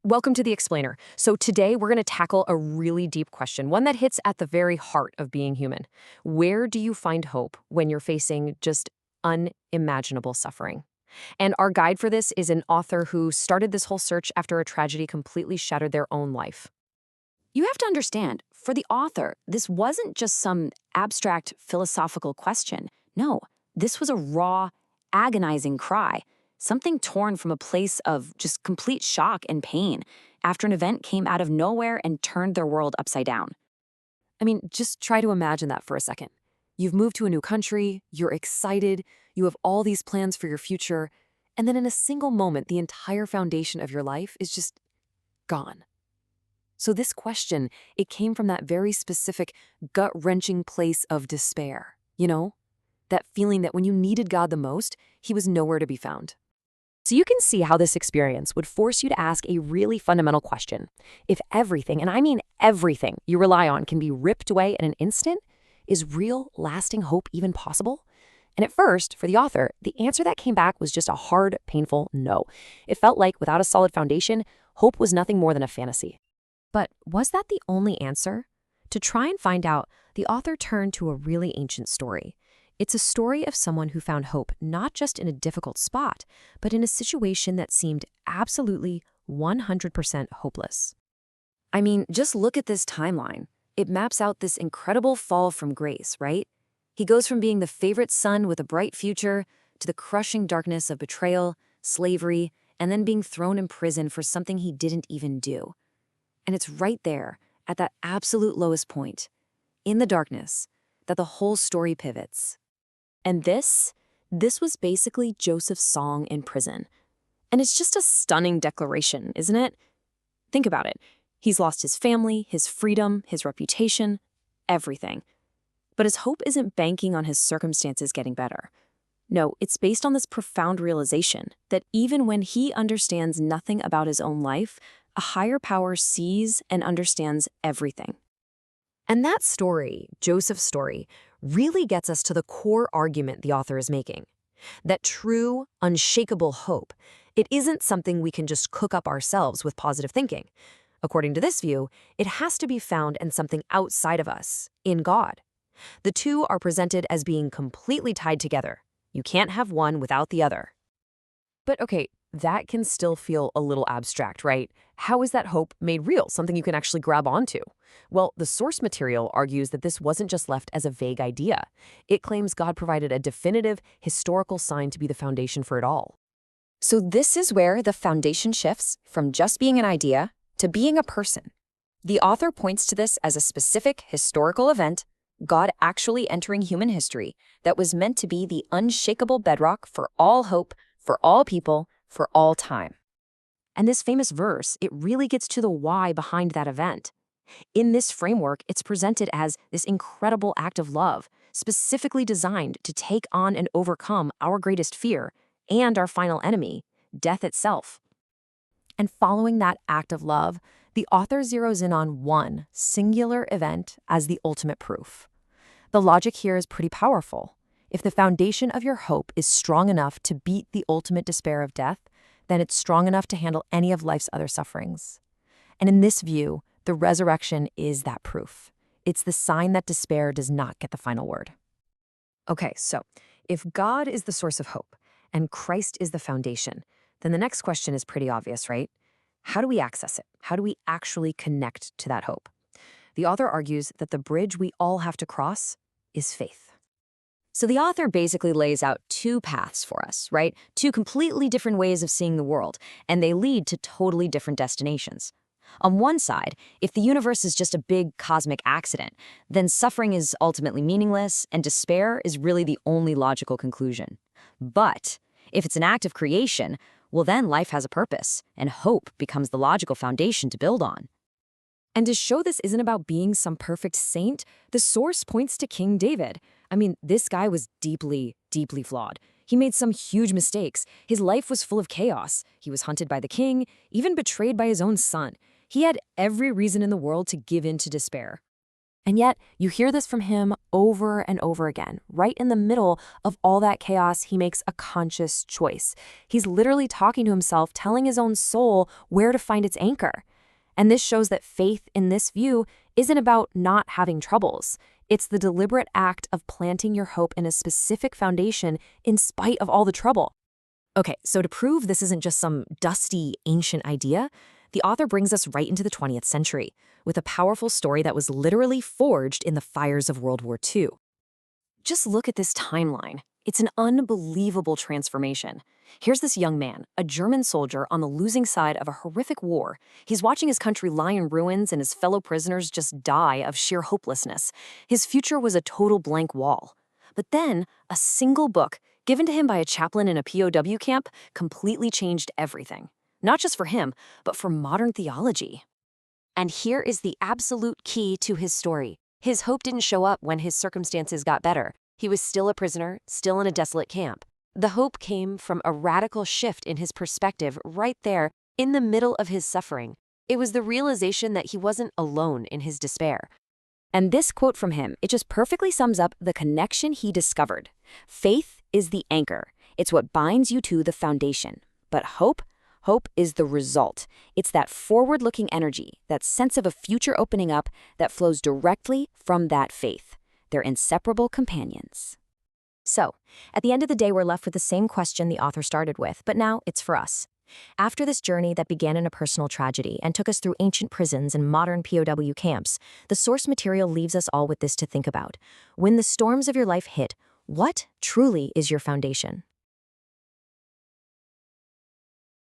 Welcome to The Explainer. So today we're going to tackle a really deep question, one that hits at the very heart of being human. Where do you find hope when you're facing just unimaginable suffering? And our guide for this is an author who started this whole search after a tragedy completely shattered their own life. You have to understand, for the author, this wasn't just some abstract philosophical question. No, this was a raw, agonizing cry, something torn from a place of just complete shock and pain after an event came out of nowhere and turned their world upside down. I mean, just try to imagine that for a second. You've moved to a new country, you're excited, you have all these plans for your future, and then in a single moment, the entire foundation of your life is just gone. So this question, it came from that very specific, gut-wrenching place of despair, you know? That feeling that when you needed God the most, he was nowhere to be found. So you can see how this experience would force you to ask a really fundamental question. If everything, and I mean everything, you rely on can be ripped away in an instant, is real, lasting hope even possible? And at first, for the author, the answer that came back was just a hard, painful no. It felt like without a solid foundation, hope was nothing more than a fantasy. But was that the only answer? To try and find out, the author turned to a really ancient story. It's a story of someone who found hope not just in a difficult spot, but in a situation that seemed absolutely 100% hopeless. I mean, just look at this timeline. It maps out this incredible fall from grace, right? He goes from being the favorite son with a bright future to the crushing darkness of betrayal, slavery, and then being thrown in prison for something he didn't even do. And it's right there, at that absolute lowest point, in the darkness, that the whole story pivots. And this was basically Joseph's song in prison. And it's just a stunning declaration, isn't it? Think about it. He's lost his family, his freedom, his reputation, everything. But his hope isn't banking on his circumstances getting better. No, it's based on this profound realization that even when he understands nothing about his own life, a higher power sees and understands everything. And that story, Joseph's story, really gets us to the core argument the author is making. That true, unshakable hope, it isn't something we can just cook up ourselves with positive thinking. According to this view, it has to be found in something outside of us, in God. The two are presented as being completely tied together. You can't have one without the other. But okay, that can still feel a little abstract, right? How is that hope made real, something you can actually grab onto? Well, the source material argues that this wasn't just left as a vague idea. It claims God provided a definitive, historical sign to be the foundation for it all. So this is where the foundation shifts from just being an idea to being a person. The author points to this as a specific historical event, God actually entering human history, that was meant to be the unshakable bedrock for all hope, for all people, for all time. And this famous verse, it really gets to the why behind that event. In this framework, it's presented as this incredible act of love, specifically designed to take on and overcome our greatest fear and our final enemy, death itself. And following that act of love, the author zeroes in on one singular event as the ultimate proof. The logic here is pretty powerful. If the foundation of your hope is strong enough to beat the ultimate despair of death, then it's strong enough to handle any of life's other sufferings. And in this view, the resurrection is that proof. It's the sign that despair does not get the final word. Okay, so if God is the source of hope and Christ is the foundation, then the next question is pretty obvious, right? How do we access it? How do we actually connect to that hope? The author argues that the bridge we all have to cross is faith. So the author basically lays out two paths for us, right? Two completely different ways of seeing the world, and they lead to totally different destinations. On one side, if the universe is just a big cosmic accident, then suffering is ultimately meaningless, and despair is really the only logical conclusion. But if it's an act of creation, well then life has a purpose, and hope becomes the logical foundation to build on. And to show this isn't about being some perfect saint, the source points to King David. I mean, this guy was deeply, deeply flawed. He made some huge mistakes. His life was full of chaos. He was hunted by the king, even betrayed by his own son. He had every reason in the world to give in to despair. And yet, you hear this from him over and over again. Right in the middle of all that chaos, he makes a conscious choice. He's literally talking to himself, telling his own soul where to find its anchor. And this shows that faith in this view isn't about not having troubles. It's the deliberate act of planting your hope in a specific foundation in spite of all the trouble. Okay, so to prove this isn't just some dusty, ancient idea, the author brings us right into the 20th century with a powerful story that was literally forged in the fires of World War II. Just look at this timeline. It's an unbelievable transformation. Here's this young man, a German soldier on the losing side of a horrific war. He's watching his country lie in ruins and his fellow prisoners just die of sheer hopelessness. His future was a total blank wall. But then, a single book, given to him by a chaplain in a POW camp, completely changed everything. Not just for him, but for modern theology. And here is the absolute key to his story. His hope didn't show up when his circumstances got better. He was still a prisoner, still in a desolate camp. The hope came from a radical shift in his perspective right there, in the middle of his suffering. It was the realization that he wasn't alone in his despair. And this quote from him, it just perfectly sums up the connection he discovered. Faith is the anchor. It's what binds you to the foundation. But hope is the result. It's that forward-looking energy, that sense of a future opening up that flows directly from that faith. They're inseparable companions. So, at the end of the day, we're left with the same question the author started with, but now it's for us. After this journey that began in a personal tragedy and took us through ancient prisons and modern POW camps, the source material leaves us all with this to think about. When the storms of your life hit, what truly is your foundation?